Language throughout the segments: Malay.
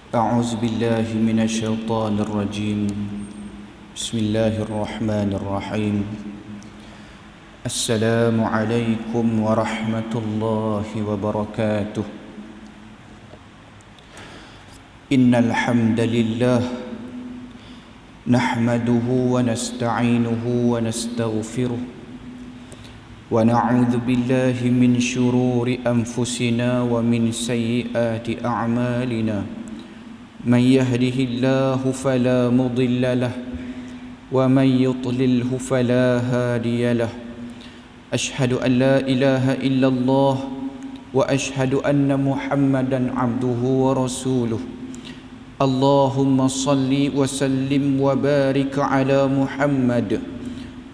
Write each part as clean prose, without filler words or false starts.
أعوذ بالله من الشيطان الرجيم. بسم الله الرحمن الرحيم. السلام عليكم ورحمة الله وبركاته. إن الحمد لله نحمده ونستعينه ونستغفره ونعوذ بالله من شرور أنفسنا ومن سيئات أعمالنا. من يهده الله فلا مضل له ومن يضلله فلا هادي له. أشهد أن لا إله إلا الله وأشهد أن محمدا عبده ورسوله. اللهم صل وسلم وبارك على محمد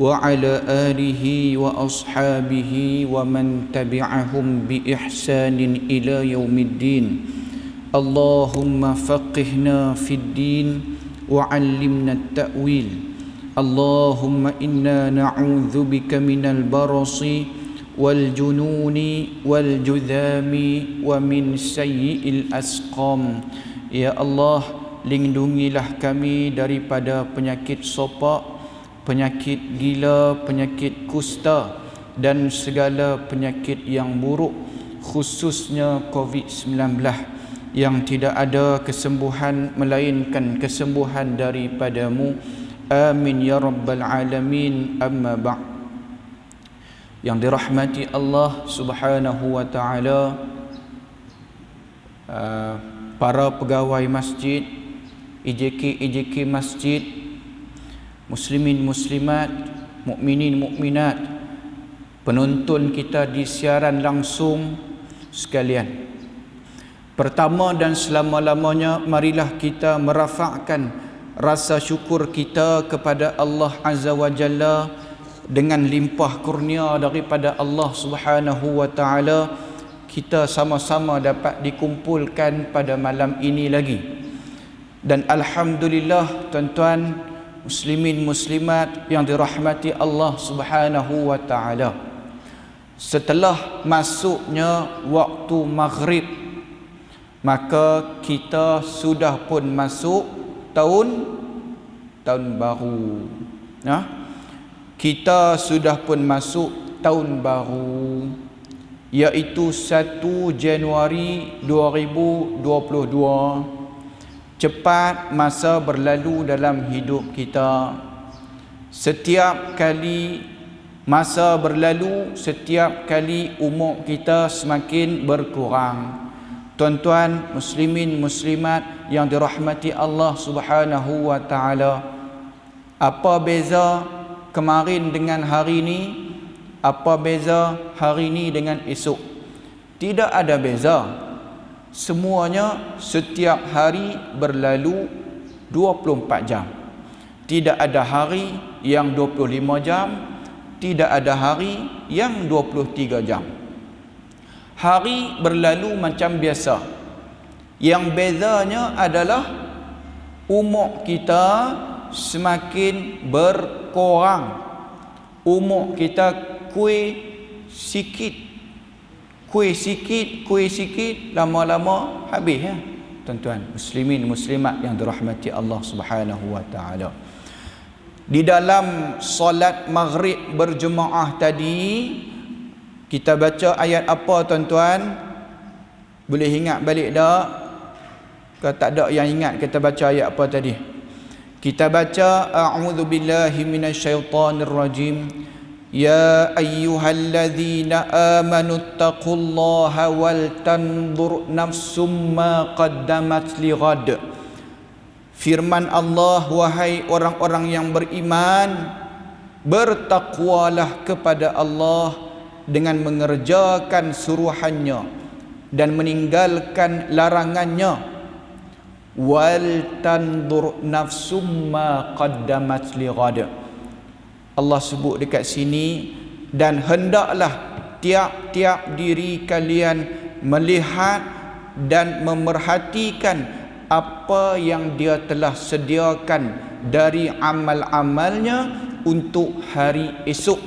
وعلى آله وأصحابه ومن تبعهم بإحسان إلى يوم الدين. اللهم فقهنا في الدين وعلمنا التأويل. اللهم إنا نعوذ بك من البرص والجنون والجذام ومن سيء الأسقام. Ya Allah, lindungilah kami daripada penyakit sopak, penyakit gila, penyakit kusta dan segala penyakit yang buruk, khususnya COVID-19 yang tidak ada kesembuhan melainkan kesembuhan daripadamu. Amin ya rabbal alamin. Amma ba'd. Yang dirahmati Allah subhanahu wa ta'ala, para pegawai masjid, IJK masjid, muslimin muslimat, mukminin mukminat, penonton kita di siaran langsung sekalian. Pertama dan selama-lamanya, marilah kita merafakkan rasa syukur kita kepada Allah Azza wa Jalla dengan limpah kurnia daripada Allah Subhanahu wa Ta'ala. Kita sama-sama dapat dikumpulkan pada malam ini lagi. Dan alhamdulillah, tuan-tuan muslimin muslimat yang dirahmati Allah Subhanahu wa Ta'ala, setelah masuknya waktu maghrib, maka kita sudah pun masuk tahun baru. Kita sudah pun masuk tahun baru, iaitu 1 Januari 2022. Cepat masa berlalu dalam hidup kita. Setiap kali masa berlalu, setiap kali umur kita semakin berkurang. Tuan-tuan muslimin muslimat yang dirahmati Allah Subhanahu wa Ta'ala, apa beza kemarin dengan hari ini? Apa beza hari ini dengan esok? Tidak ada beza. Semuanya setiap hari berlalu 24 jam. Tidak ada hari yang 25 jam, tidak ada hari yang 23 jam. Hari berlalu macam biasa. Yang bezanya adalah umur kita semakin berkurang. Umur kita kuih sikit, lama-lama habis ya. Tuan-tuan muslimin muslimat yang dirahmati Allah Subhanahu wa Ta'ala. Di dalam solat maghrib berjemaah tadi, kita baca ayat apa tuan-tuan? Boleh ingat balik tak? Kalau tak ada yang ingat, kita baca ayat apa tadi? Kita baca a'udzu billahi minasyaitonir rajim. Ya ayyuhalladzina amanu taqullaha wal tanzur nafsum ma qaddamat lighad. Firman Allah, wahai orang-orang yang beriman, bertakwalah kepada Allah dengan mengerjakan suruhannya dan meninggalkan larangannya. Wal tanzur nafsum ma qaddamat lighad. Allah sebut dekat sini, dan hendaklah tiap-tiap diri kalian melihat dan memerhatikan apa yang dia telah sediakan dari amal-amalnya untuk hari esok.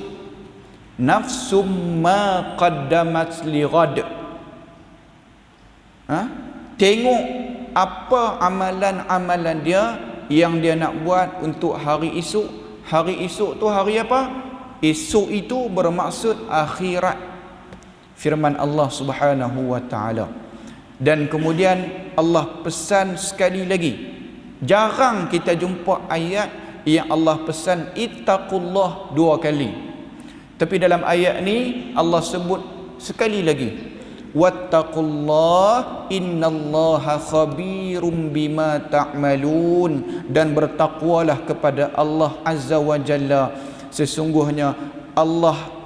Nafsum ma qaddamat lighad. Tengok apa amalan-amalan dia yang dia nak buat untuk hari esok. Hari esok tu hari apa? Esok itu bermaksud akhirat. Firman Allah Subhanahu wa taala. Dan kemudian Allah pesan sekali lagi. Jarang kita jumpa ayat yang Allah pesan ittaqullah 2 kali. Tapi dalam ayat ni Allah sebut sekali lagi. Wattaqullah innallaha khabirum bima ta'malun, dan bertakwalah kepada Allah Azza wa Jalla, sesungguhnya Allah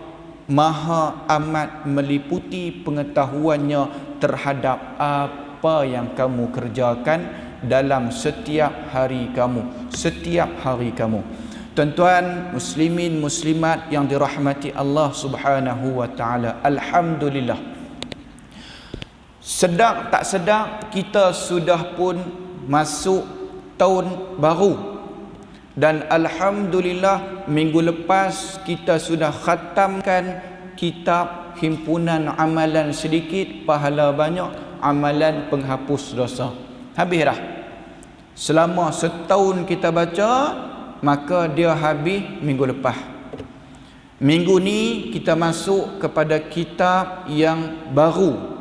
Maha amat meliputi pengetahuannya terhadap apa yang kamu kerjakan dalam setiap hari kamu. Tuan-tuan muslimin muslimat yang dirahmati Allah Subhanahu wa taala, alhamdulillah, sedar tak sedar kita sudah pun masuk tahun baru. Dan alhamdulillah minggu lepas kita sudah khatamkan kitab himpunan amalan sedikit pahala banyak, amalan penghapus dosa. Habis dah. Selama setahun kita baca, maka dia habis minggu lepas. Minggu ni kita masuk kepada kitab yang baru.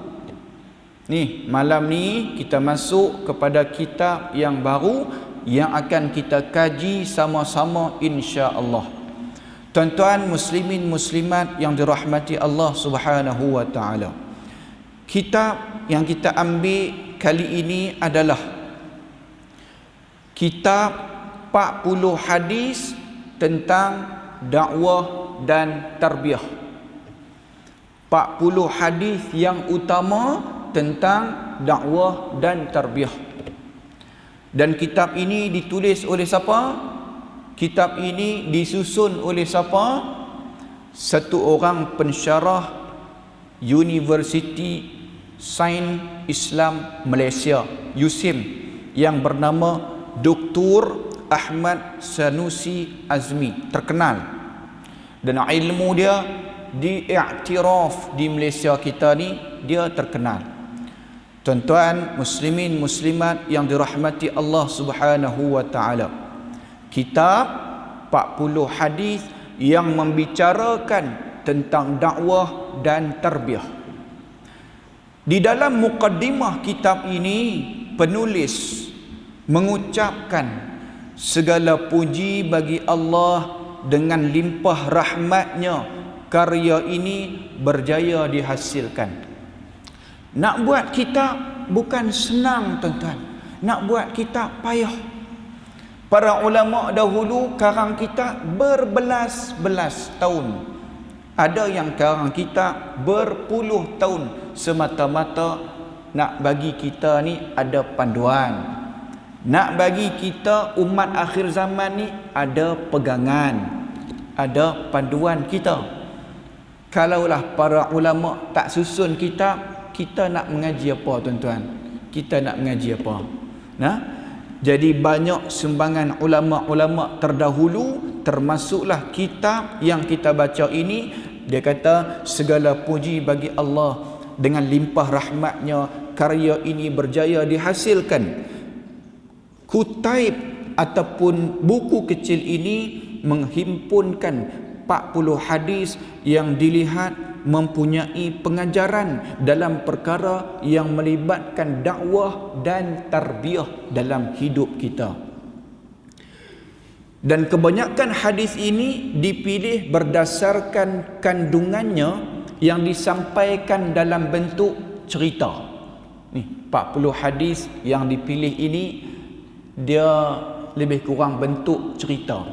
Ni malam ni kita masuk kepada kitab yang baru yang akan kita kaji sama-sama insya-Allah. Tuan-tuan muslimin muslimat yang dirahmati Allah Subhanahu wa taala. Kitab yang kita ambil kali ini adalah kitab 40 hadis tentang dakwah dan tarbiyah. 40 hadis yang utama tentang dakwah dan tarbiyah. Dan kitab ini ditulis oleh siapa? Kitab ini disusun oleh siapa? Satu orang pensyarah Universiti Sains Islam Malaysia, USIM, yang bernama Dr. Ahmad Sanusi Azmi, terkenal. Dan ilmu dia diiktiraf di Malaysia kita ni, dia terkenal. Tuan-tuan muslimin muslimat yang dirahmati Allah Subhanahu wa taala, kitab 40 hadis yang membicarakan tentang dakwah dan tarbiyah. Di dalam mukaddimah kitab ini, penulis mengucapkan segala puji bagi Allah dengan limpah rahmatnya karya ini berjaya dihasilkan. Nak buat kitab bukan senang, tuan-tuan. Nak buat kitab payah. Para ulama dahulu karang kitab berbelas-belas tahun. Ada yang karang kitab berpuluh tahun semata-mata nak bagi kita ni ada panduan. Nak bagi kita umat akhir zaman ni ada pegangan, ada panduan kita. Kalaulah para ulama tak susun kitab, kita nak mengaji apa, tuan-tuan? Kita nak mengaji apa? Nah, jadi banyak sumbangan ulama-ulama terdahulu, termasuklah kitab yang kita baca ini. Dia kata segala puji bagi Allah, dengan limpah rahmatnya karya ini berjaya dihasilkan. Kutaib ataupun buku kecil ini menghimpunkan 40 hadis yang dilihat mempunyai pengajaran dalam perkara yang melibatkan dakwah dan tarbiyah dalam hidup kita. Dan kebanyakan hadis ini dipilih berdasarkan kandungannya yang disampaikan dalam bentuk cerita. Ni 40 hadis yang dipilih ini dia lebih kurang bentuk cerita.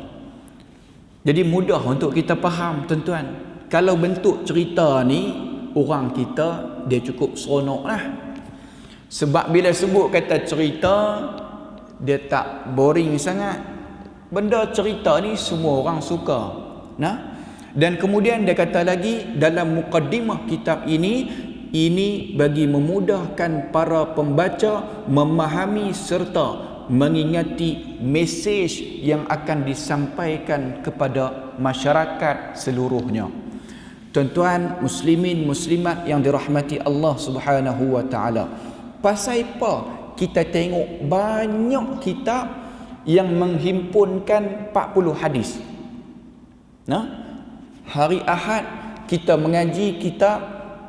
Jadi mudah untuk kita faham, tuan-tuan. Kalau bentuk cerita ni, orang kita dia cukup seronok lah. Sebab bila sebut kata cerita, dia tak boring sangat. Benda cerita ni semua orang suka. Nah? Dan kemudian dia kata lagi dalam mukaddimah kitab ini bagi memudahkan para pembaca memahami serta mengingati mesej yang akan disampaikan kepada masyarakat seluruhnya. Tuan-tuan muslimin muslimat yang dirahmati Allah Subhanahu wa taala, pasal apa kita tengok banyak kitab yang menghimpunkan 40 hadis. Nah, hari Ahad kita mengaji kitab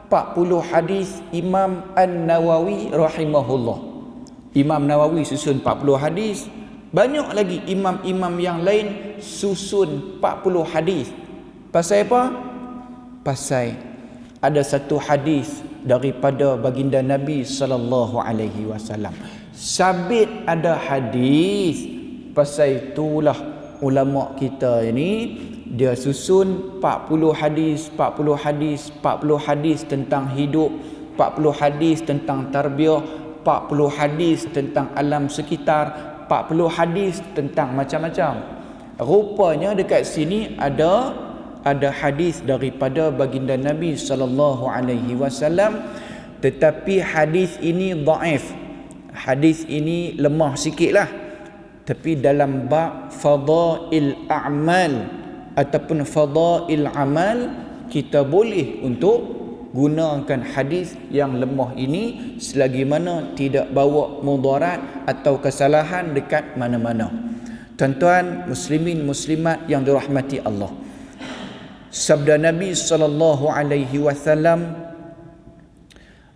40 hadis Imam An-Nawawi rahimahullah. Imam Nawawi susun 40 hadis. Banyak lagi imam-imam yang lain susun 40 hadis. Pasal apa? Pasal ada satu hadis daripada baginda Nabi sallallahu alaihi wasallam. Sabit ada hadis. Pasal itulah ulama kita ini dia susun 40 hadis, 40 hadis, 40 hadis tentang hidup, 40 hadis tentang tarbiyah, 40 hadis tentang alam sekitar, 40 hadis tentang macam-macam. Rupanya dekat sini ada hadis daripada baginda Nabi sallallahu alaihi wasallam, tetapi hadis ini dhaif. Hadis ini lemah sikitlah. Tapi dalam bab fadail a'mal ataupun fadail amal, kita boleh untuk gunakan hadis yang lemah ini selagi mana tidak bawa mudarat atau kesalahan dekat mana-mana. Tuan-tuan muslimin muslimat yang dirahmati Allah, sabda Nabi sallallahu alaihi wasallam,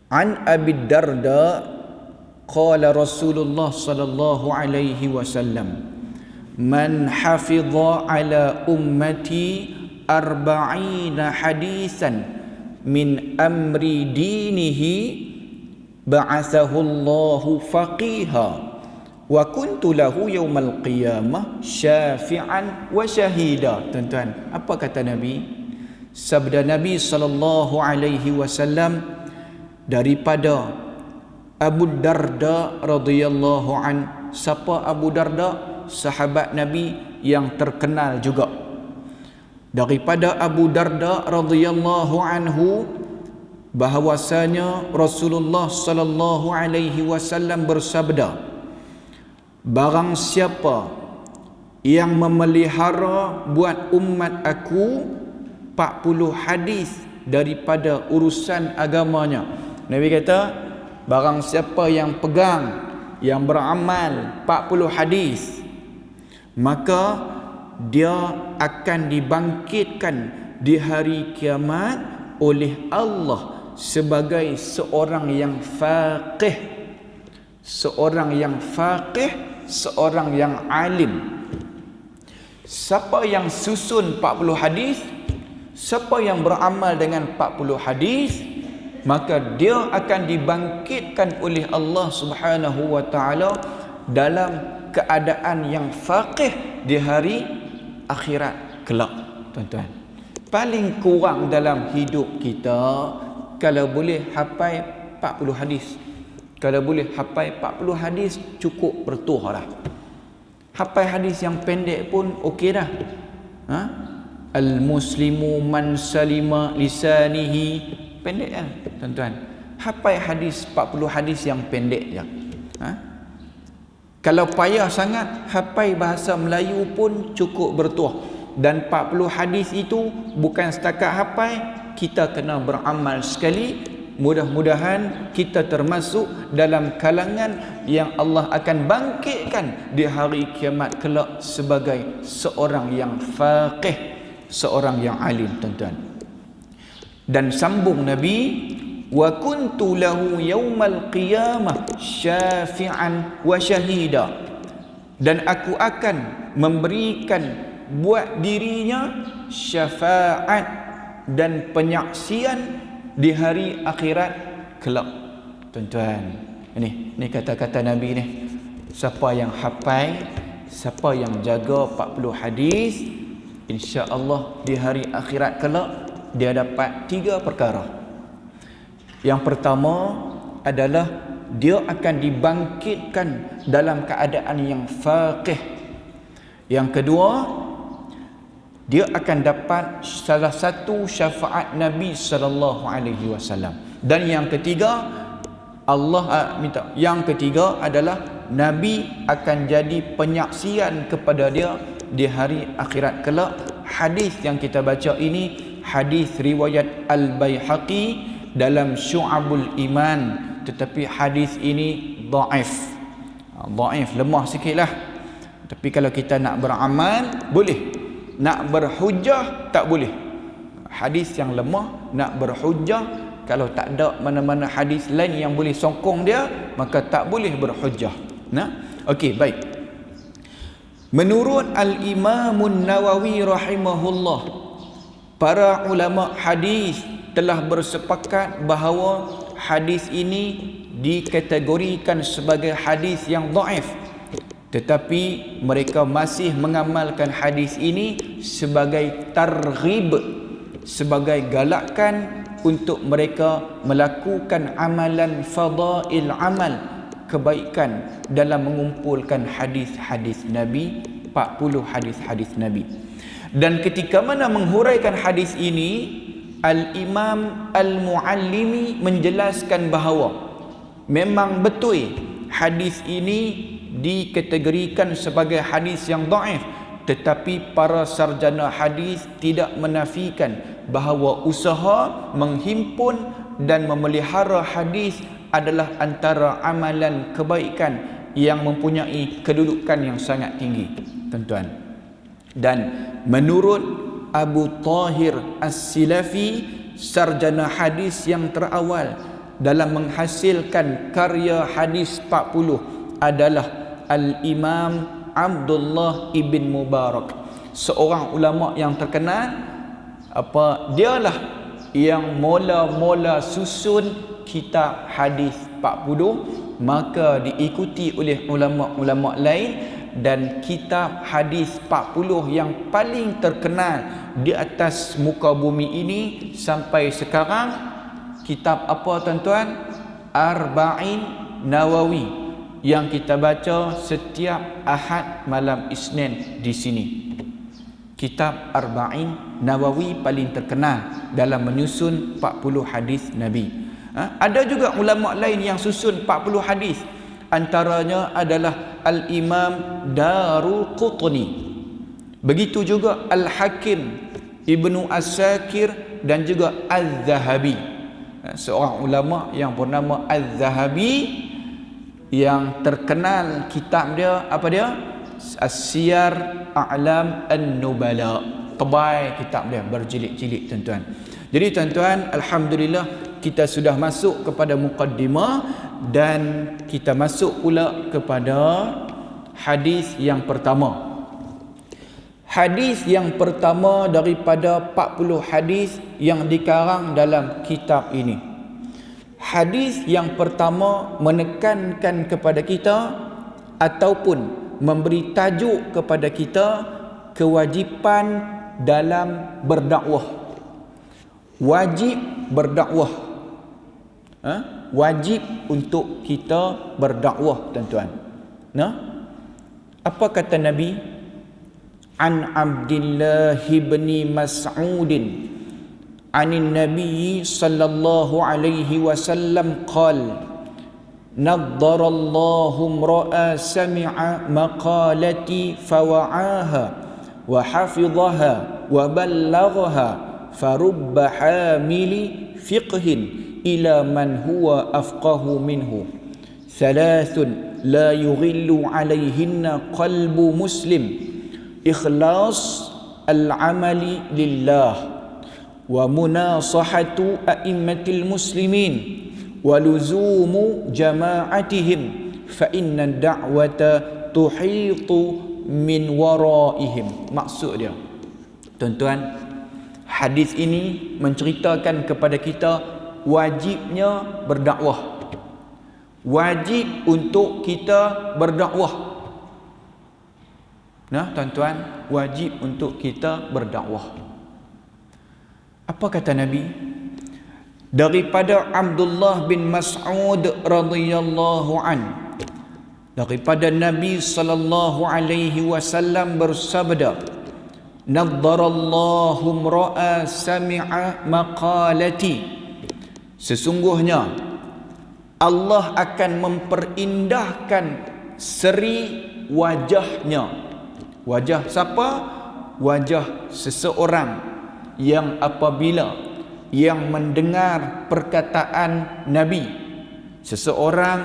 an Abi Darda qala Rasulullah sallallahu alaihi wasallam, man hafidha ala ummati 40 hadisan min amri dinihi ba'athahu Allahu faqiha wa kuntu lahu yawmal qiyamah syafi'an wa syahida. Tuan-tuan, apa kata Nabi? Sabda Nabi sallallahu alaihi wasallam daripada Abu Darda radhiyallahu an. Siapa Abu Darda? Sahabat Nabi yang terkenal juga. Daripada Abu Darda radhiyallahu anhu bahwasanya Rasulullah sallallahu alaihi wasallam bersabda, barang siapa yang memelihara buat umat aku 40 hadis daripada urusan agamanya. Nabi kata, barang siapa yang pegang, yang beramal 40 hadis, maka dia akan dibangkitkan di hari kiamat oleh Allah sebagai seorang yang faqih, seorang yang faqih, seorang yang alim. Siapa yang susun 40 hadis, siapa yang beramal dengan 40 hadis, maka dia akan dibangkitkan oleh Allah Subhanahu wa taala dalam keadaan yang faqih di hari akhirat kelak. Tuan-tuan, paling kurang dalam hidup kita kalau boleh hafal 40 hadis. Kalau boleh hafal 40 hadis cukup bertuah dah. Hafal hadis yang pendek pun okey dah. Al-muslimu man salima lisanihi, pendek kan tuan-tuan. Hafal hadis 40 hadis yang pendek je. Kalau payah sangat, hafal bahasa Melayu pun cukup bertuah. Dan 40 hadis itu bukan setakat hafal, kita kena beramal sekali. Mudah-mudahan kita termasuk dalam kalangan yang Allah akan bangkitkan di hari kiamat kelak sebagai seorang yang faqih, seorang yang alim, tuan-tuan. Dan sambung Nabi, wa kuntu lahu yaumal qiyamah syafi'an wa syahida, dan aku akan memberikan buat dirinya syafaat dan penyaksian di hari akhirat kelak. Tuan-tuan, ini kata-kata Nabi ni. Siapa yang hafal, siapa yang jaga 40 hadis, insya-Allah di hari akhirat kelak dia dapat 3 perkara. Yang pertama adalah dia akan dibangkitkan dalam keadaan yang faqih. Yang kedua, dia akan dapat salah satu syafaat Nabi sallallahu alaihi wasallam. Dan yang ketiga, yang ketiga adalah Nabi akan jadi penyaksian kepada dia di hari akhirat kelak. Hadis yang kita baca ini hadis riwayat Al-Baihaqi dalam Syu'abul Iman, tetapi hadis ini dhaif. Dhaif, lemah sikitlah. Tapi kalau kita nak beramal, boleh. Nak berhujah, tak boleh. Hadis yang lemah, nak berhujah, kalau tak ada mana-mana hadis lain yang boleh sokong dia, maka tak boleh berhujah. Okey, baik. Menurut Al-Imam Nawawi rahimahullah, para ulama hadis telah bersepakat bahawa hadis ini dikategorikan sebagai hadis yang dhaif, tetapi mereka masih mengamalkan hadis ini sebagai targhib, sebagai galakan untuk mereka melakukan amalan fadail amal, kebaikan dalam mengumpulkan hadis-hadis Nabi, 40 hadis-hadis Nabi. Dan ketika mana menghuraikan hadis ini, Al-Imam Al-Muallimi menjelaskan bahawa memang betul hadis ini dikategorikan sebagai hadis yang dhaif, tetapi para sarjana hadis tidak menafikan bahawa usaha menghimpun dan memelihara hadis adalah antara amalan kebaikan yang mempunyai kedudukan yang sangat tinggi, tuan-tuan. Dan menurut Abu Tahir As-Silafi, sarjana hadis yang terawal dalam menghasilkan karya hadis 40 adalah Al-Imam Abdullah ibn Mubarak, seorang ulama yang terkenal. Dialah yang mula-mula susun kitab hadis 40, maka diikuti oleh ulama-ulama lain. Dan kitab hadis 40 yang paling terkenal di atas muka bumi ini sampai sekarang, kitab apa tuan-tuan? Arba'in Nawawi, yang kita baca setiap Ahad malam Isnin di sini. Kitab Arba'in Nawawi paling terkenal dalam menyusun 40 hadis Nabi. Ada juga ulama lain yang susun 40 hadis. Antaranya adalah Al-Imam Daruqutni. Begitu juga Al-Hakim, Ibnu Asakir dan juga Az-Zahabi. Seorang ulama yang bernama Az-Zahabi, yang terkenal kitab dia, apa dia? As-Siyar A'lam An-Nubala. Tebal kitab dia, berjilid-jilid, tuan-tuan. Jadi tuan-tuan, alhamdulillah kita sudah masuk kepada muqaddimah dan kita masuk pula kepada hadis yang pertama. Hadis yang pertama daripada 40 hadis yang dikarang dalam kitab ini. Hadis yang pertama menekankan kepada kita ataupun memberi tajuk kepada kita kewajipan dalam berdakwah. Wajib berdakwah. Wajib untuk kita berdakwah, tuan-tuan. Apa kata Nabi? An Abdullah bin Mas'ud anin Nabi sallallahu alaihi wasallam qala naddarallahu imra'a sami'a maqalati fawa'aha wa hafidhaha wa ballaghaha farubba hamili fiqhin ila man huwa afqahu minhu thalathun la yughillu alayhinna qalbu muslim ikhlas al-amali lillah wa munasahatu a'immatil muslimin wa luzumu jama'atihim fa inna da'wata tuhitu min waraihim. Maksud dia, tuan-tuan, hadis ini menceritakan kepada kita wajibnya berdakwah. Wajib untuk kita berdakwah. Tuan-tuan, wajib untuk kita berdakwah. Apa kata Nabi? Daripada Abdullah bin Mas'ud radhiyallahu an, daripada Nabi sallallahu alaihi wasallam bersabda, naddarallahu imra'a sami'a maqalati, sesungguhnya Allah akan memperindahkan seri wajahnya. Wajah siapa? Wajah seseorang yang apabila yang mendengar perkataan Nabi, seseorang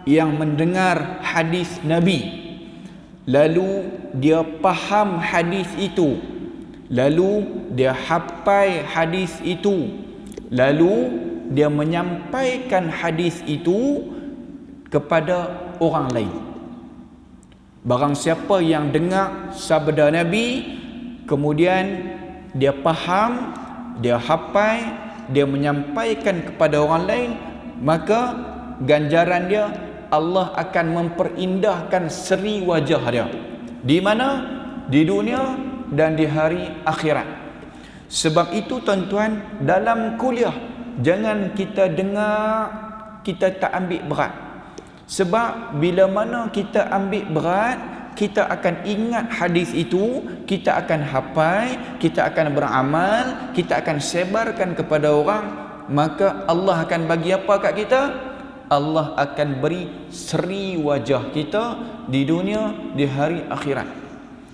yang mendengar hadis Nabi, lalu dia faham hadis itu, lalu dia hafal hadis itu, lalu dia menyampaikan hadis itu kepada orang lain. Barang siapa yang dengar sabda Nabi, kemudian dia faham, dia hafal, dia menyampaikan kepada orang lain, maka ganjaran dia, Allah akan memperindahkan seri wajah dia. Di mana? Di dunia dan di hari akhirat. Sebab itu tuan-tuan, dalam kuliah jangan kita dengar, kita tak ambil berat. Sebab bila mana kita ambil berat, kita akan ingat hadis itu, kita akan hafal, kita akan beramal, kita akan sebarkan kepada orang, maka Allah akan bagi apa kat kita? Allah akan beri seri wajah kita di dunia, di hari akhirat.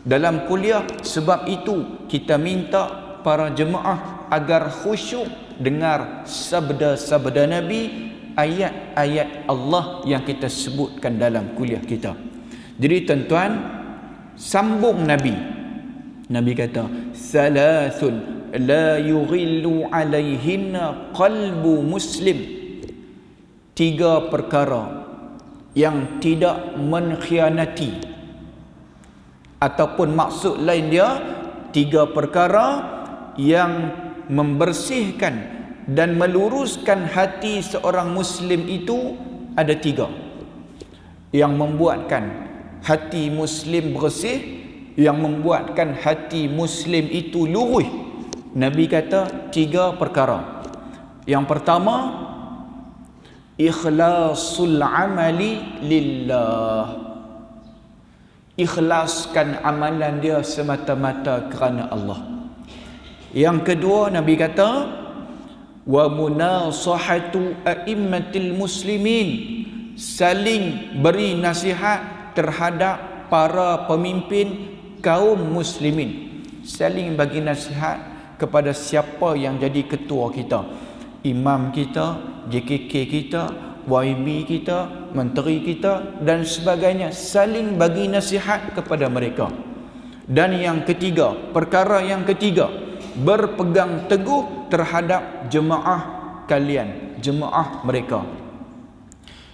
Dalam kuliah, sebab itu kita minta para jemaah agar khusyuk dengar sabda-sabda Nabi, ayat-ayat Allah yang kita sebutkan dalam kuliah kita. Jadi tuan-tuan, sambung Nabi. Nabi kata, salasun la yughillu alaihinna qalbu muslim. 3 perkara yang tidak mengkhianati, ataupun maksud lain dia, 3 perkara yang membersihkan dan meluruskan hati seorang muslim itu ada 3. Yang membuatkan hati muslim bersih, yang membuatkan hati muslim itu lurus. Nabi kata 3 perkara. Yang pertama, ikhlasul amali lillah. Ikhlaskan amalan dia semata-mata kerana Allah. Yang kedua, Nabi kata, wa munasahatu a'immatil muslimin. Saling beri nasihat terhadap para pemimpin kaum muslimin. Saling bagi nasihat kepada siapa yang jadi ketua kita, imam kita, JKK kita, YB kita, menteri kita dan sebagainya. Saling bagi nasihat kepada mereka. Dan yang ketiga, perkara yang ketiga, berpegang teguh terhadap jemaah kalian, jemaah mereka.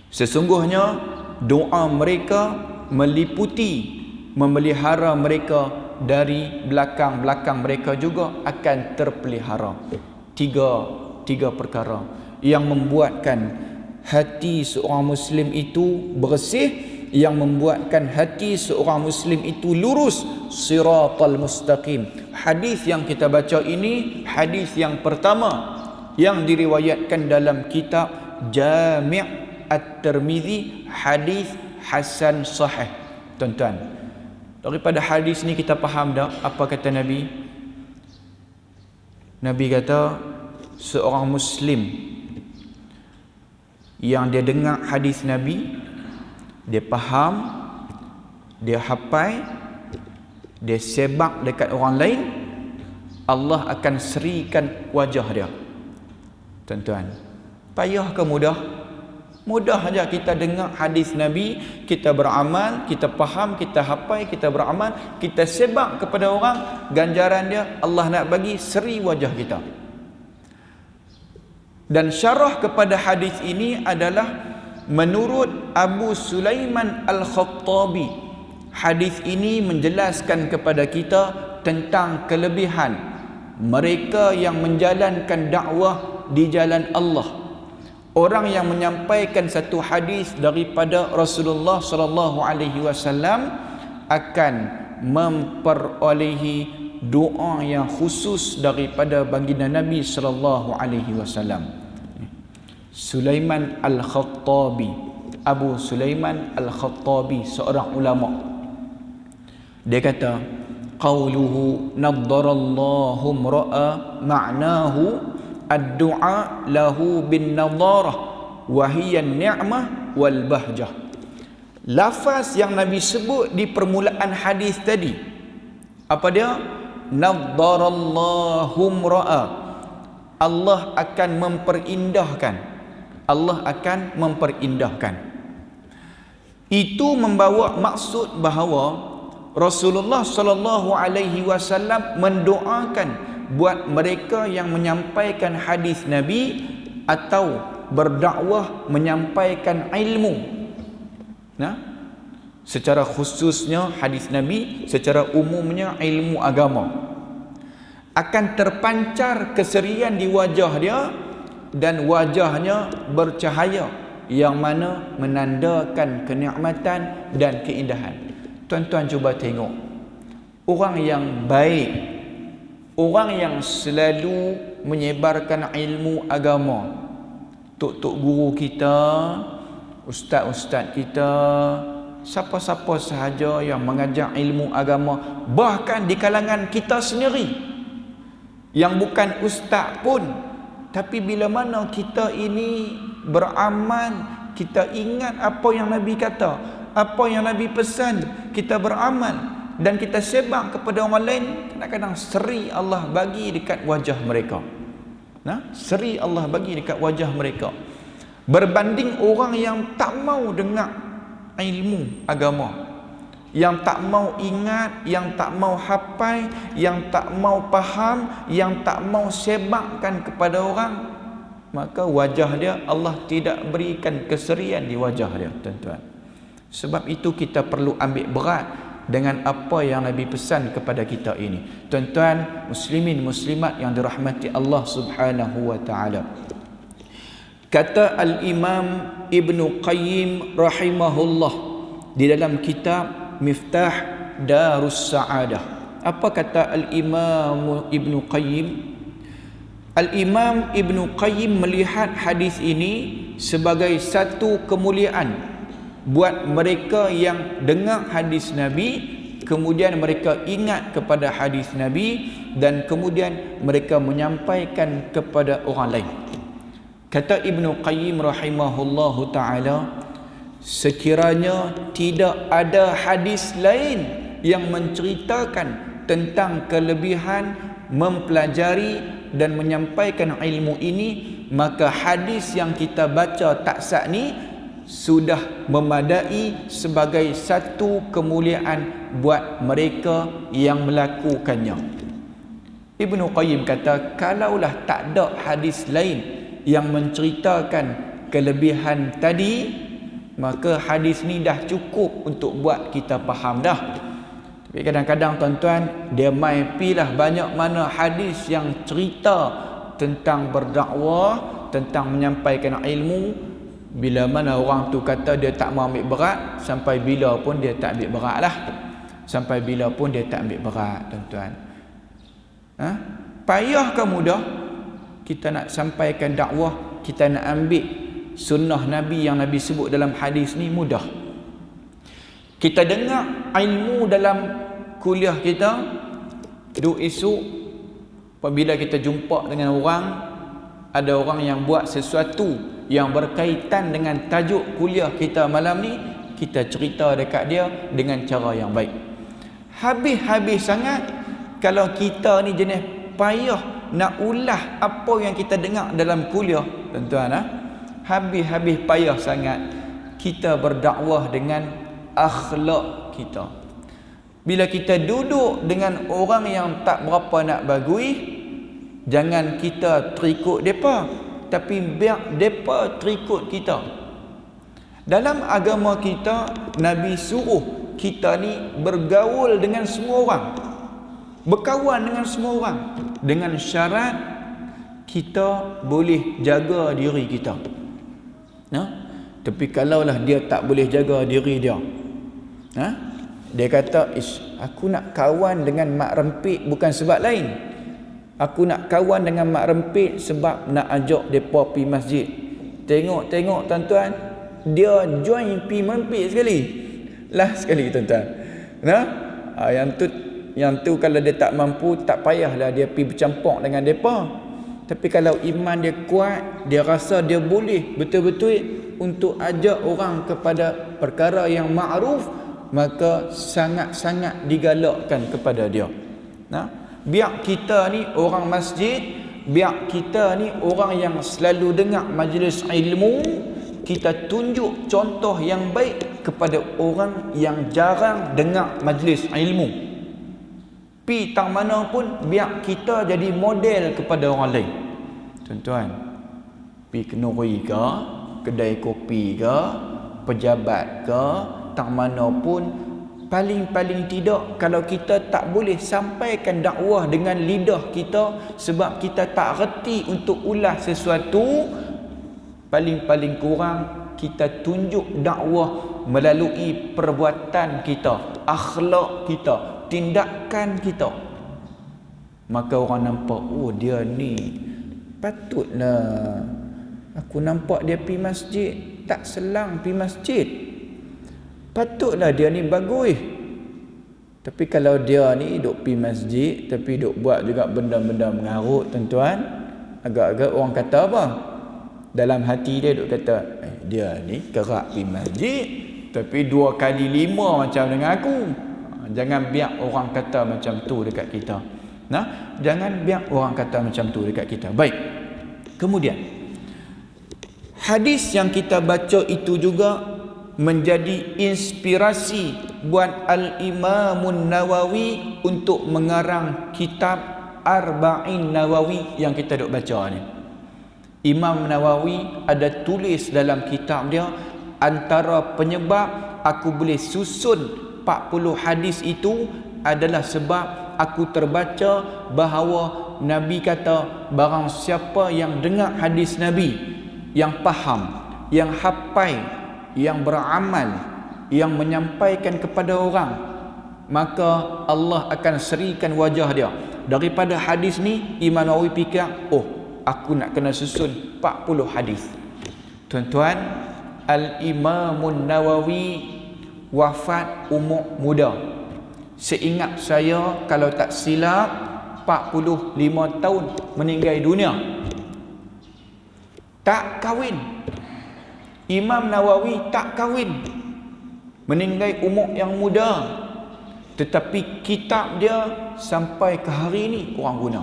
Sesungguhnya doa mereka meliputi memelihara mereka, dari belakang-belakang mereka juga akan terpelihara. Tiga perkara yang membuatkan hati seorang muslim itu bersih, yang membuatkan hati seorang muslim itu lurus, siratal mustaqim. Hadis yang kita baca ini hadis yang pertama yang diriwayatkan dalam kitab Jami' At-Tirmizi, hadis hasan sahih. Tuan-tuan, daripada hadis ni kita faham dah apa kata Nabi? Nabi kata seorang muslim yang dia dengar hadis Nabi, dia faham, dia hafal, dia sebak dekat orang lain, Allah akan serikan wajah dia. Tuan-tuan, payah ke mudah? Mudah saja kita dengar hadis Nabi, kita beramal, kita faham, kita hafal, kita beramal, kita sebak kepada orang, ganjaran dia Allah nak bagi seri wajah kita. Dan syarah kepada hadis ini adalah menurut Abu Sulaiman Al-Khattabi. Hadis ini menjelaskan kepada kita tentang kelebihan mereka yang menjalankan dakwah di jalan Allah. Orang yang menyampaikan satu hadis daripada Rasulullah sallallahu alaihi wasallam akan memperolehi doa yang khusus daripada baginda Nabi sallallahu alaihi wasallam. Sulaiman Al-Khattabi, Abu Sulaiman Al-Khattabi, seorang ulama. Dia kata, qauluhu naddarallahu ra'a ma'nahu ad-du'a lahu bin nadarah wa hiya an-ni'mah wal bahjah. Lafaz yang Nabi sebut di permulaan hadis tadi, apa dia? Naddarallahu ra'a. Allah akan memperindahkan. Allah akan memperindahkan. Itu membawa maksud bahawa Rasulullah sallallahu alaihi wasallam mendoakan buat mereka yang menyampaikan hadis Nabi atau berdakwah menyampaikan ilmu. Nah, secara khususnya hadis Nabi, secara umumnya ilmu agama, akan terpancar keserian di wajah dia dan wajahnya bercahaya yang mana menandakan kenikmatan dan keindahan. Tuan-tuan cuba tengok, orang yang baik, orang yang selalu menyebarkan ilmu agama, tok-tok guru kita, ustaz-ustaz kita, siapa-siapa sahaja yang mengajar ilmu agama, bahkan di kalangan kita sendiri yang bukan ustaz pun, tapi bila mana kita ini beramal, kita ingat apa yang Nabi kata, apa yang Nabi pesan, kita beramal dan kita sebar kepada orang lain, kadang-kadang seri Allah bagi dekat wajah mereka. Nah, seri Allah bagi dekat wajah mereka, berbanding orang yang tak mau dengar ilmu agama, yang tak mau ingat, yang tak mau hafal, yang tak mau faham, yang tak mau sebarkan kepada orang, maka wajah dia Allah tidak berikan keserian di wajah dia, tuan-tuan. Sebab itu kita perlu ambil berat dengan apa yang Nabi pesan kepada kita ini. Tuan-tuan muslimin muslimat yang dirahmati Allah Subhanahu wa taala. Kata Al-Imam Ibnu Qayyim rahimahullah di dalam kitab Miftah Darus Sa'adah. Apa kata Al-Imam Ibnu Qayyim? Al-Imam Ibnu Qayyim melihat hadis ini sebagai satu kemuliaan buat mereka yang dengar hadis Nabi, kemudian mereka ingat kepada hadis Nabi, dan kemudian mereka menyampaikan kepada orang lain. Kata Ibnu Qayyim rahimahullahu ta'ala, sekiranya tidak ada hadis lain yang menceritakan tentang kelebihan mempelajari dan menyampaikan ilmu ini, maka hadis yang kita baca taksat ni sudah memadai sebagai satu kemuliaan buat mereka yang melakukannya. Ibnu Qayyim kata, kalaulah tak ada hadis lain yang menceritakan kelebihan tadi, maka hadis ni dah cukup untuk buat kita faham dah. Tapi kadang-kadang tuan-tuan, dia mai pilah banyak mana hadis yang cerita tentang berdakwah, tentang menyampaikan ilmu. Bila mana orang tu kata dia tak mau ambil berat, sampai bila pun dia tak ambil berat lah. Sampai bila pun dia tak ambil berat, tuan-tuan. Payah ke mudah kita nak sampaikan dakwah, kita nak ambil sunnah Nabi yang Nabi sebut dalam hadis ni, mudah. Kita dengar ilmu dalam kuliah kita, duk esok apabila kita jumpa dengan orang, ada orang yang buat sesuatu yang berkaitan dengan tajuk kuliah kita malam ni, kita cerita dekat dia dengan cara yang baik. Habis-habis sangat kalau kita ni jenis payah nak ulah apa yang kita dengar dalam kuliah, tuan-tuan. Habis-habis payah sangat kita berdakwah dengan akhlak kita. Bila kita duduk dengan orang yang tak berapa nak bagui, jangan kita terikut mereka, tapi biar mereka terikut kita. Dalam agama kita, Nabi suruh kita ni bergaul dengan semua orang, berkawan dengan semua orang, dengan syarat kita boleh jaga diri kita. Tapi kalaulah dia tak boleh jaga diri dia, dia kata, aku nak kawan dengan mak rempit bukan sebab lain. Aku nak kawan dengan mak rempit sebab nak ajak mereka pergi masjid. Tengok tuan-tuan, dia join pergi rempit sekali. Last sekali tuan-tuan. Yang tu kalau dia tak mampu, tak payahlah dia pergi bercampur dengan mereka. Tapi kalau iman dia kuat, dia rasa dia boleh betul-betul untuk ajak orang kepada perkara yang ma'ruf, maka sangat-sangat digalakkan kepada dia. Biar kita ni orang masjid, biar kita ni orang yang selalu dengar majlis ilmu, kita tunjuk contoh yang baik kepada orang yang jarang dengar majlis ilmu. Pi tang mana pun biar kita jadi model kepada orang lain. Tuan-tuan, pi kenuri ke, kedai kopi ke, pejabat ke, tang mana pun, paling-paling tidak kalau kita tak boleh sampaikan dakwah dengan lidah kita sebab kita tak reti untuk ulas sesuatu, paling-paling kurang kita tunjuk dakwah melalui perbuatan kita, akhlak kita, tindakan kita. Maka orang nampak, oh dia ni patutlah aku nampak dia pergi masjid, tak selang pergi masjid, patutlah dia ni bagus. Tapi kalau dia ni duk pergi masjid tapi duk buat juga benda-benda mengarut, tuan-tuan, agak-agak orang kata apa? Dalam hati dia duk kata, dia ni kerap pergi masjid tapi 2 kali 5 macam dengan aku. Jangan biar orang kata macam tu dekat kita. Nah, jangan biar orang kata macam tu dekat kita. Baik. Kemudian hadis yang kita baca itu juga menjadi inspirasi buat Al-Imamun Nawawi untuk mengarang kitab Arba'in Nawawi yang kita duk baca ni. Imam Nawawi ada tulis dalam kitab dia, antara penyebab aku boleh susun 40 hadis itu adalah sebab aku terbaca bahawa Nabi kata, barang siapa yang dengar hadis Nabi, yang faham, yang hafal, yang beramal, yang menyampaikan kepada orang, maka Allah akan serikan wajah dia. Daripada hadis ni, Imam Nawawi fikir, oh, aku nak kena susun 40 hadis. Tuan-tuan, Al-Imamun Nawawi wafat umur muda. Seingat saya, kalau tak silap, 45 tahun meninggal dunia. Tak kahwin. Imam Nawawi tak kahwin, meninggal umur yang muda. Tetapi kitab dia sampai ke hari ini orang guna.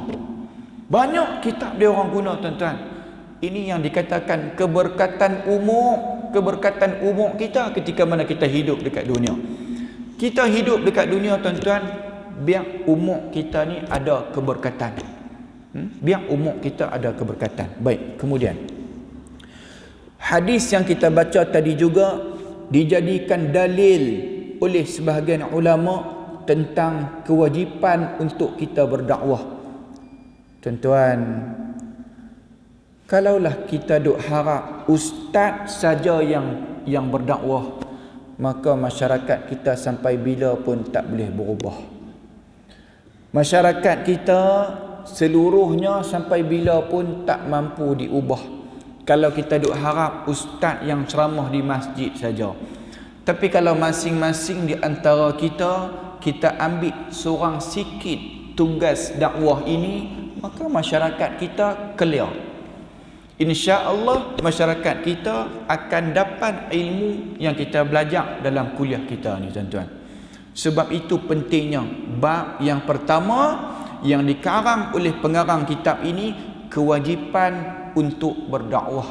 Banyak kitab dia orang guna, tuan-tuan. Ini yang dikatakan keberkatan umur kita ketika mana kita hidup dekat dunia. Kita hidup dekat dunia, tuan-tuan, biar umur kita ni ada keberkatan. Biar umur kita ada keberkatan. Baik, kemudian hadis yang kita baca tadi juga dijadikan dalil oleh sebahagian ulama tentang kewajipan untuk kita berdakwah. Tuan-tuan, kalaulah kita duk harap ustaz saja yang berdakwah, maka masyarakat kita sampai bila pun tak boleh berubah. Masyarakat kita seluruhnya sampai bila pun tak mampu diubah kalau kita duk harap ustaz yang ceramah di masjid saja. Tapi kalau masing-masing di antara kita ambil seorang sikit tugas dakwah ini, maka masyarakat kita clear. InsyaAllah masyarakat kita akan dapat ilmu yang kita belajar dalam kuliah kita ni, tuan-tuan. Sebab itu pentingnya bab yang pertama yang dikarang oleh pengarang kitab ini, kewajipan untuk berdakwah.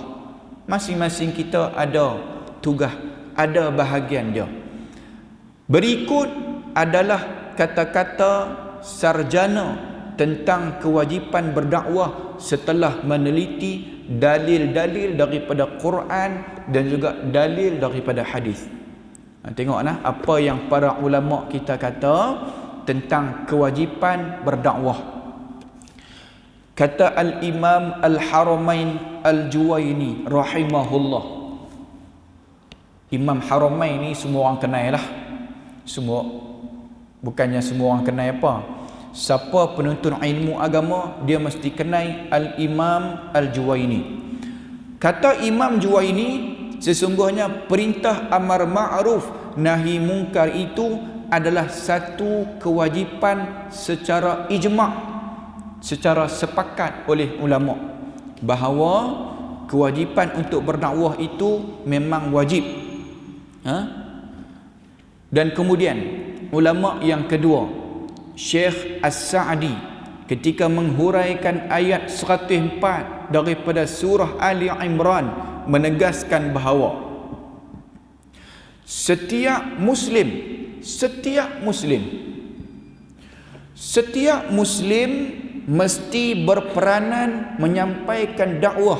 Masing-masing kita ada tugas, ada bahagian dia. Berikut adalah kata-kata sarjana tentang kewajipan berdakwah setelah meneliti dalil-dalil daripada Quran dan juga dalil daripada hadis. Tengoklah apa yang para ulama kita kata tentang kewajipan berdakwah. Kata Al-Imam Al-Haramain Al-Juwaini rahimahullah. Imam Haramain ni semua orang kenal lah. Bukannya semua orang kenal apa. Siapa penuntut ilmu agama, dia mesti kenal Al-Imam Al-Juwaini. Kata Imam Juwaini, sesungguhnya perintah amar ma'ruf nahi mungkar itu adalah satu kewajipan secara ijma', secara sepakat oleh ulama, bahawa kewajipan untuk berdakwah itu memang wajib. Dan kemudian ulama yang kedua, Syekh As-Sa'di, ketika menghuraikan ayat 104 daripada surah Ali Imran, menegaskan bahawa Setiap Muslim mesti berperanan menyampaikan dakwah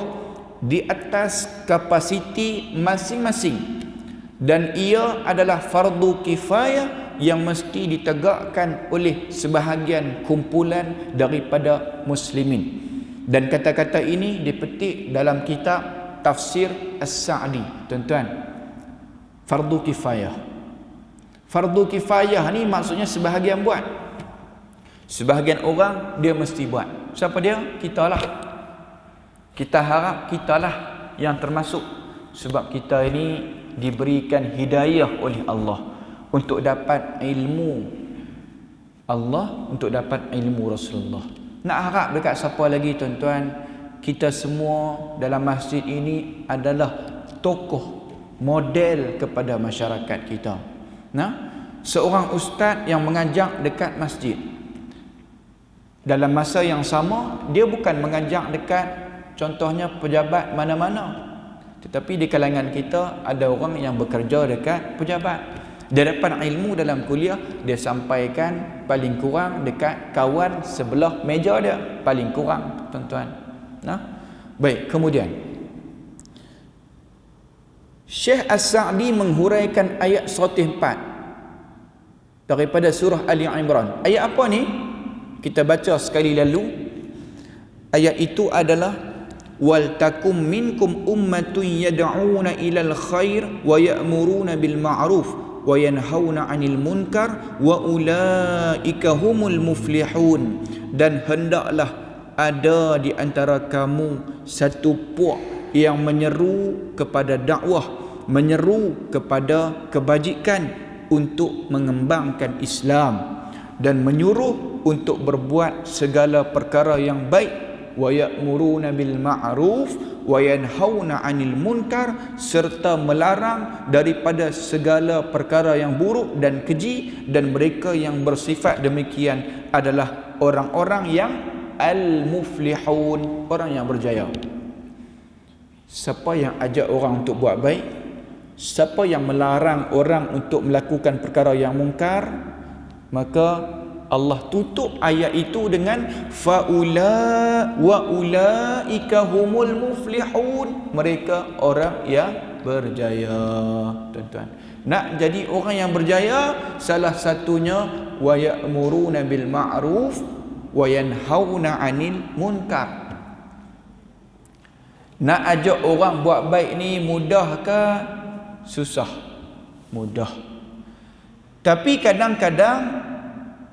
di atas kapasiti masing-masing, dan ia adalah fardu kifayah yang mesti ditegakkan oleh sebahagian kumpulan daripada muslimin. Dan kata-kata ini dipetik dalam kitab Tafsir As-Sa'di. Tuan-tuan, fardu kifayah. Fardu kifayah ni maksudnya sebahagian buat. Sebahagian orang dia mesti buat. Siapa dia? Kita lah. Kita harap kita lah yang termasuk, sebab kita ini diberikan hidayah oleh Allah untuk dapat ilmu Allah, untuk dapat ilmu Rasulullah. Nak harap dekat siapa lagi tuan-tuan? Kita semua dalam masjid ini adalah tokoh, model kepada masyarakat kita. Nah, seorang ustaz yang mengajak dekat masjid, dalam masa yang sama dia bukan mengajak dekat contohnya pejabat mana-mana, tetapi di kalangan kita ada orang yang bekerja dekat pejabat. Dia dapat ilmu dalam kuliah, dia sampaikan paling kurang dekat kawan sebelah meja dia, paling kurang tuan-tuan. Nah, baik, kemudian Syekh As-Sa'di menghuraikan ayat 104 daripada surah Ali Imran. Ayat apa ni? Kita baca sekali lalu. Ayat itu adalah wal takum minkum ummatun yad'una ilal khair wa ya'muruna bil ma'ruf wa yanhauna 'anil munkar wa ulaika humul muflihun. Dan hendaklah ada di antara kamu satu puak yang menyeru kepada dakwah, menyeru kepada kebajikan untuk mengembangkan Islam, dan menyuruh untuk berbuat segala perkara yang baik, wa ya'muruna bil ma'ruf wa yanhauna 'anil munkar, serta melarang daripada segala perkara yang buruk dan keji, dan mereka yang bersifat demikian adalah orang-orang yang al-muflihun, orang yang berjaya. Siapa yang ajak orang untuk buat baik, siapa yang melarang orang untuk melakukan perkara yang mungkar, maka Allah tutup ayat itu dengan faula wa ulaika humul muflihun, mereka orang yang berjaya. Tuan-tuan, nak jadi orang yang berjaya, salah satunya wa ya'muruna bil ma'ruf wa yanhauna 'anil munkar. Nak ajak orang buat baik ni mudah ke susah? Mudah. Tapi kadang-kadang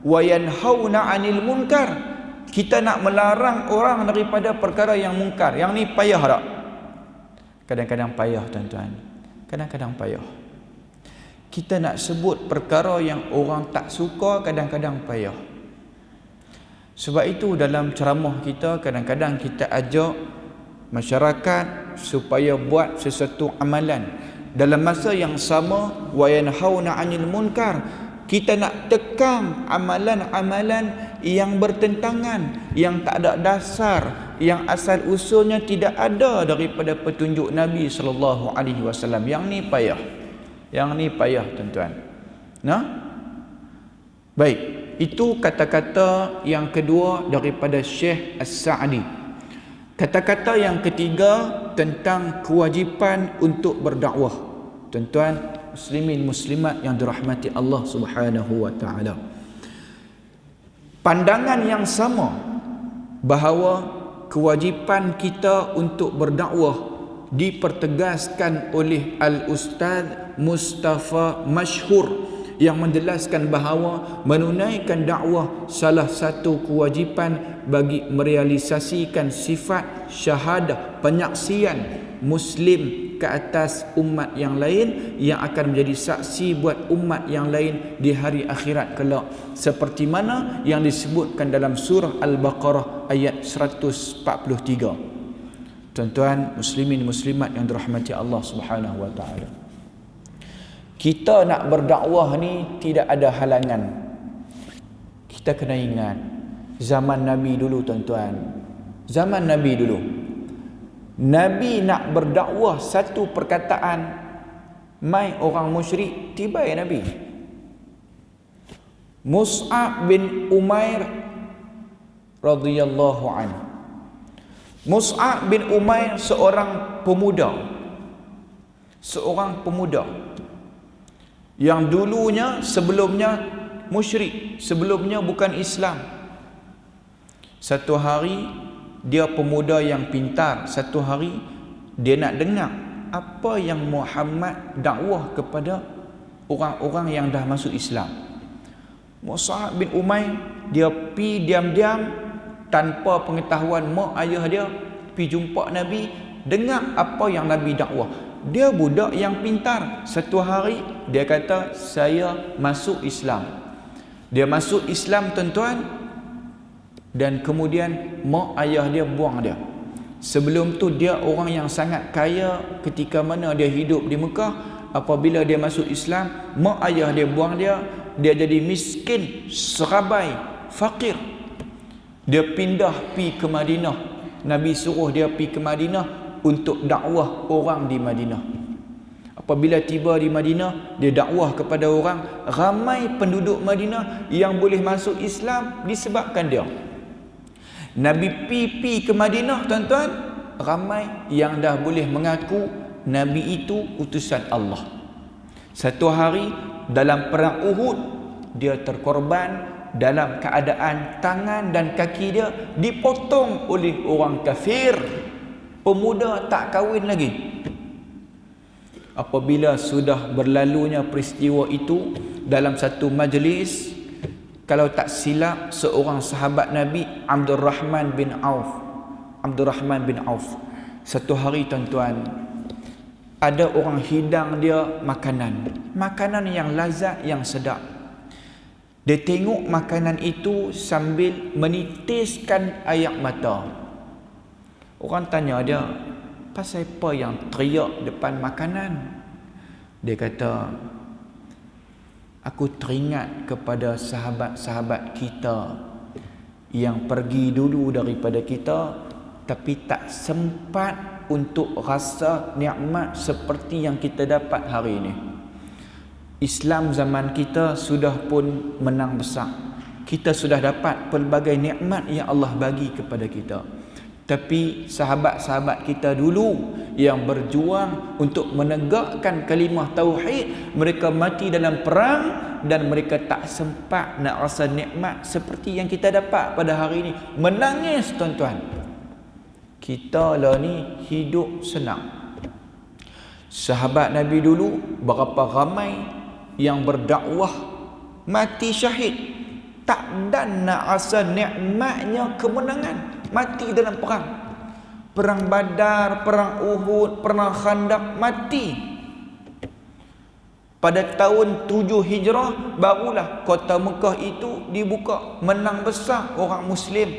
wa yanhauna 'anil munkar, kita nak melarang orang daripada perkara yang mungkar. Yang ni payah tak? Kadang-kadang payah tuan-tuan. Kadang-kadang payah. Kita nak sebut perkara yang orang tak suka, kadang-kadang payah. Sebab itu dalam ceramah kita kadang-kadang kita ajak masyarakat supaya buat sesuatu amalan. Dalam masa yang sama wa yanhauna 'anil munkar, kita nak tekan amalan-amalan yang bertentangan, yang tak ada dasar, yang asal usulnya tidak ada daripada petunjuk Nabi sallallahu alaihi wasallam. Yang ni payah. Yang ni payah tuan-tuan. Nah? Baik, itu kata-kata yang kedua daripada Syekh As-Sa'di. Kata-kata yang ketiga tentang kewajipan untuk berdakwah. Tuan-tuan muslimin muslimat yang dirahmati Allah Subhanahu wa taala. Pandangan yang sama bahawa kewajipan kita untuk berdakwah dipertegaskan oleh Al-Ustaz Mustafa Mashhur yang menjelaskan bahawa menunaikan dakwah salah satu kewajipan bagi merealisasikan sifat syahadah, penyaksian Muslim ke atas umat yang lain, yang akan menjadi saksi buat umat yang lain di hari akhirat kelak, seperti mana yang disebutkan dalam surah Al-Baqarah ayat 143. Tuan-tuan muslimin muslimat yang dirahmati Allah Subhanahu wa taala, kita nak berdakwah ni tidak ada halangan. Kita kena ingat zaman Nabi dulu tuan-tuan, zaman Nabi dulu, Nabi nak berdakwah satu perkataan, mai orang musyrik tibai Nabi. Mus'ab bin Umair radhiyallahu anhu. Mus'ab bin Umair seorang pemuda yang dulunya sebelumnya musyrik, sebelumnya bukan Islam. Satu hari dia pemuda yang pintar, satu hari dia nak dengar apa yang Muhammad dakwah kepada orang-orang yang dah masuk Islam. Mus'ab bin Umair dia pi diam-diam tanpa pengetahuan mak ayah dia, pi jumpa Nabi, dengar apa yang Nabi dakwah. Dia budak yang pintar. Satu hari dia kata, saya masuk Islam. Dia masuk Islam tuan-tuan, dan kemudian mak ayah dia buang dia. Sebelum tu dia orang yang sangat kaya. Ketika mana dia hidup di Mekah, apabila dia masuk Islam, mak ayah dia buang dia. Dia jadi miskin, serabai, fakir. Dia pindah pi ke Madinah. Nabi suruh dia pi ke Madinah untuk dakwah orang di Madinah. Apabila tiba di Madinah, dia dakwah kepada orang. Ramai penduduk Madinah yang boleh masuk Islam disebabkan dia. Nabi pi ke Madinah tuan-tuan, ramai yang dah boleh mengaku Nabi itu utusan Allah. Satu hari dalam perang Uhud, dia terkorban dalam keadaan tangan dan kaki dia dipotong oleh orang kafir. Pemuda tak kahwin lagi. Apabila sudah berlalunya peristiwa itu, dalam satu majlis, kalau tak silap, seorang sahabat Nabi, Abdurrahman bin Auf. Satu hari tuan-tuan, ada orang hidang dia makanan yang lazat, yang sedap. Dia tengok makanan itu sambil menitiskan air mata. Orang tanya dia, pasal apa yang teriak depan makanan? Dia kata, aku teringat kepada sahabat-sahabat kita yang pergi dulu daripada kita, tapi tak sempat untuk rasa nikmat seperti yang kita dapat hari ini. Islam zaman kita sudah pun menang besar. Kita sudah dapat pelbagai nikmat yang Allah bagi kepada kita. Tapi sahabat-sahabat kita dulu yang berjuang untuk menegakkan kalimah tauhid, mereka mati dalam perang dan mereka tak sempat nak rasa nikmat seperti yang kita dapat pada hari ini. Menangis tuan-tuan. Kita lah ni hidup senang. Sahabat Nabi dulu berapa ramai yang berdakwah mati syahid, tak dan nak rasa nikmatnya kemenangan. Mati dalam perang. Perang Badar, perang Uhud, perang Khandaq, mati. Pada tahun 7 Hijrah, barulah kota Mekah itu dibuka. Menang besar orang Muslim.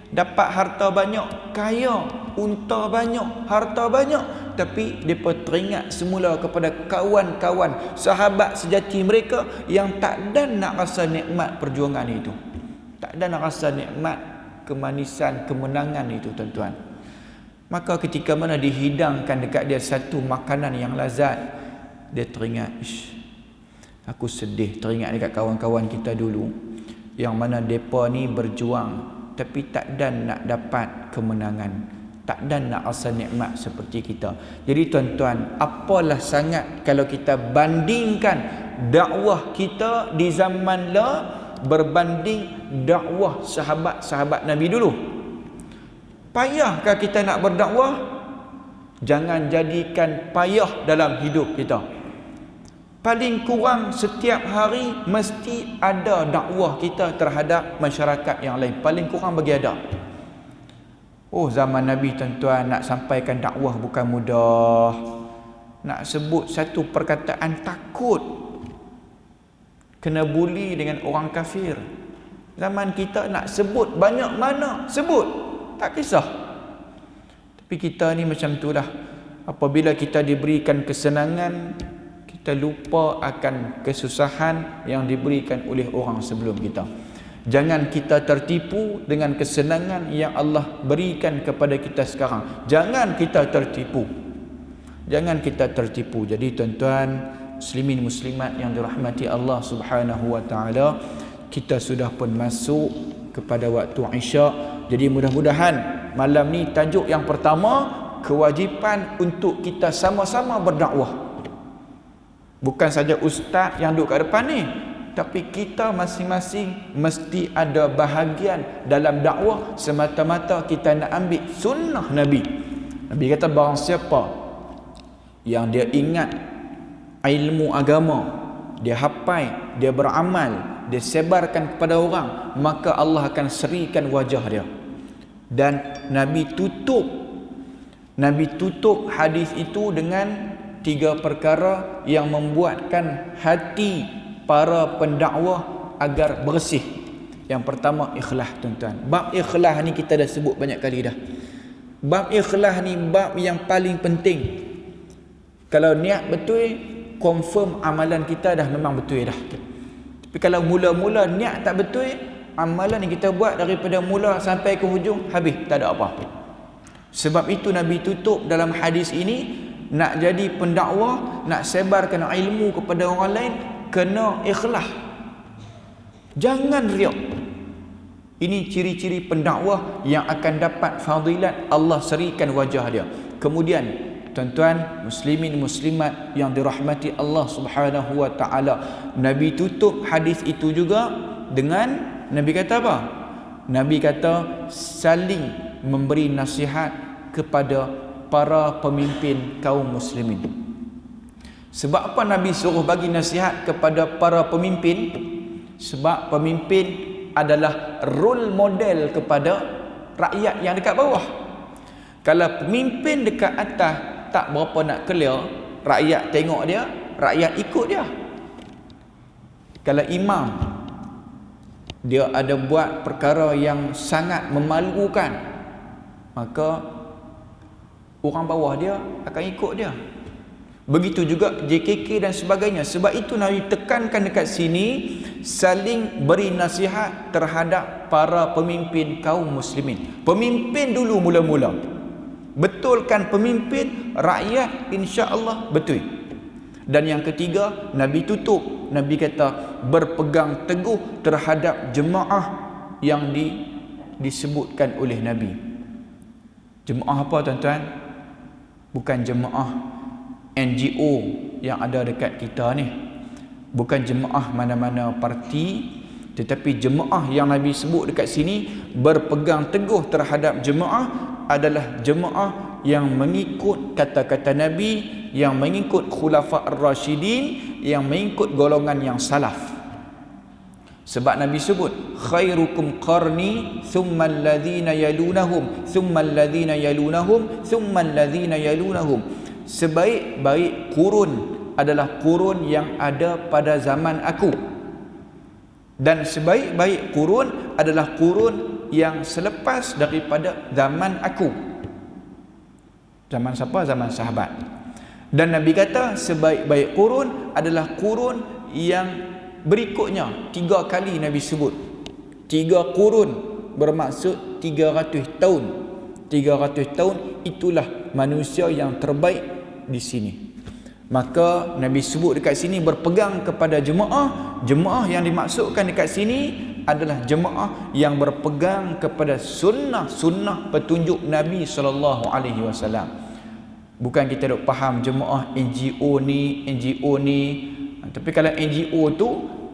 Dapat harta banyak, kaya, unta banyak, harta banyak. Tapi mereka teringat semula kepada kawan-kawan, sahabat sejati mereka yang tak dan nak rasa nikmat perjuangan itu. Tak dan nak rasa nikmat kemanisan, kemenangan itu tuan-tuan. Maka ketika mana dihidangkan dekat dia satu makanan yang lazat, dia teringat, aku sedih teringat dekat kawan-kawan kita dulu yang mana mereka ni berjuang tapi tak dan nak dapat kemenangan, tak dan nak rasa nikmat seperti kita. Jadi tuan-tuan, apalah sangat kalau kita bandingkan dakwah kita di zaman berbanding dakwah sahabat-sahabat Nabi dulu. Payahkah kita nak berdakwah? Jangan jadikan payah dalam hidup kita. Paling kurang setiap hari mesti ada dakwah kita terhadap masyarakat yang lain. Paling kurang bagi ada. Oh, zaman Nabi tuan-tuan, nak sampaikan dakwah bukan mudah. Nak sebut satu perkataan takut. Kena buli dengan orang kafir. Zaman kita nak sebut banyak mana sebut, tak kisah. Tapi kita ni macam itulah. Apabila kita diberikan kesenangan, kita lupa akan kesusahan yang diberikan oleh orang sebelum kita. Jangan kita tertipu dengan kesenangan yang Allah berikan kepada kita sekarang. Jangan kita tertipu. Jangan kita tertipu. Jadi tuan-tuan, muslimin muslimat yang dirahmati Allah Subhanahu wa taala, kita sudah pun masuk kepada waktu Isyak. Jadi mudah-mudahan malam ni tajuk yang pertama, kewajipan untuk kita sama-sama berdakwah. Bukan saja ustaz yang duduk kat depan ni, tapi kita masing-masing mesti ada bahagian dalam dakwah, semata-mata kita nak ambil sunnah Nabi. Nabi kata barang siapa yang dia ingat ilmu agama, dia hafal, dia beramal, dia sebarkan kepada orang, maka Allah akan serikan wajah dia. Dan Nabi tutup hadis itu dengan 3 perkara yang membuatkan hati para pendakwah agar bersih. Yang pertama, ikhlas, tuan-tuan. Bab ikhlas ni kita dah sebut banyak kali dah. Bab ikhlas ni bab yang paling penting. Kalau niat betul, confirm amalan kita dah memang betul dah. Tapi kalau mula-mula niat tak betul, amalan yang kita buat daripada mula sampai ke hujung habis, tak ada apa. Sebab itu Nabi tutup dalam hadis ini, nak jadi pendakwah, nak sebarkan ilmu kepada orang lain, kena ikhlas. Jangan riak. Ini ciri-ciri pendakwah yang akan dapat fadilat, Allah serikan wajah dia. Kemudian tuan-tuan muslimin muslimat yang dirahmati Allah Subhanahu wa taala, Nabi tutup hadis itu juga dengan, Nabi kata apa? Nabi kata saling memberi nasihat kepada para pemimpin kaum muslimin. Sebab apa Nabi suruh bagi nasihat kepada para pemimpin? Sebab pemimpin adalah role model kepada rakyat yang dekat bawah. Kalau pemimpin dekat atas tak berapa nak clear, rakyat tengok dia, rakyat ikut dia. Kalau imam dia ada buat perkara yang sangat memalukan, maka orang bawah dia akan ikut dia. Begitu juga JKK dan sebagainya. Sebab itu Nabi tekankan dekat sini, saling beri nasihat terhadap para pemimpin kaum muslimin. Pemimpin dulu mula-mula. Betulkan pemimpin, rakyat insya-Allah betul. Dan yang ketiga, Nabi tutup. Nabi kata berpegang teguh terhadap jemaah yang disebutkan oleh Nabi. Jemaah apa, tuan-tuan? Bukan jemaah NGO yang ada dekat kita ni. Bukan jemaah mana-mana parti, tetapi jemaah yang Nabi sebut dekat sini, berpegang teguh terhadap jemaah adalah jemaah yang mengikut kata-kata Nabi, yang mengikut khulafa ar-rasyidin, yang mengikut golongan yang salaf. Sebab Nabi sebut khairukum qarni thumma alladhina yalunahum thumma alladhina yalunahum thumma alladhina yalunahum. Sebaik-baik kurun adalah kurun yang ada pada zaman aku, dan sebaik-baik kurun adalah kurun yang selepas daripada zaman aku. Zaman siapa? Zaman sahabat. Dan Nabi kata sebaik-baik kurun adalah kurun yang berikutnya. 3 kali Nabi sebut 3 kurun, bermaksud 300 tahun. 300 tahun itulah manusia yang terbaik di sini. Maka Nabi sebut dekat sini berpegang kepada jemaah. Jemaah yang dimaksudkan dekat sini adalah jemaah yang berpegang kepada sunnah petunjuk Nabi SAW. Bukan kita duk faham jemaah NGO ni, tapi kalau NGO tu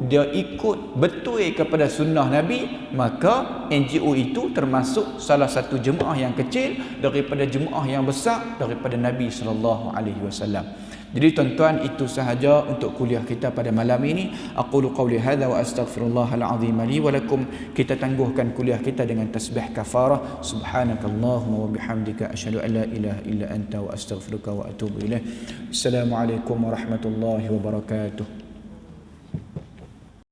dia ikut betul kepada sunnah Nabi, maka NGO itu termasuk salah satu jemaah yang kecil daripada jemaah yang besar daripada Nabi SAW. Jadi tuan-tuan, itu sahaja untuk kuliah kita pada malam ini. Aqulu qawli hadza wa astaghfirullahal azim li wa lakum. Kita tangguhkan kuliah kita dengan tasbih kafarah. Subhanakallahumma wa bihamdika asyhadu an la ilaha illa anta wa astaghfiruka wa atubu ilaik. Assalamualaikum warahmatullahi wabarakatuh.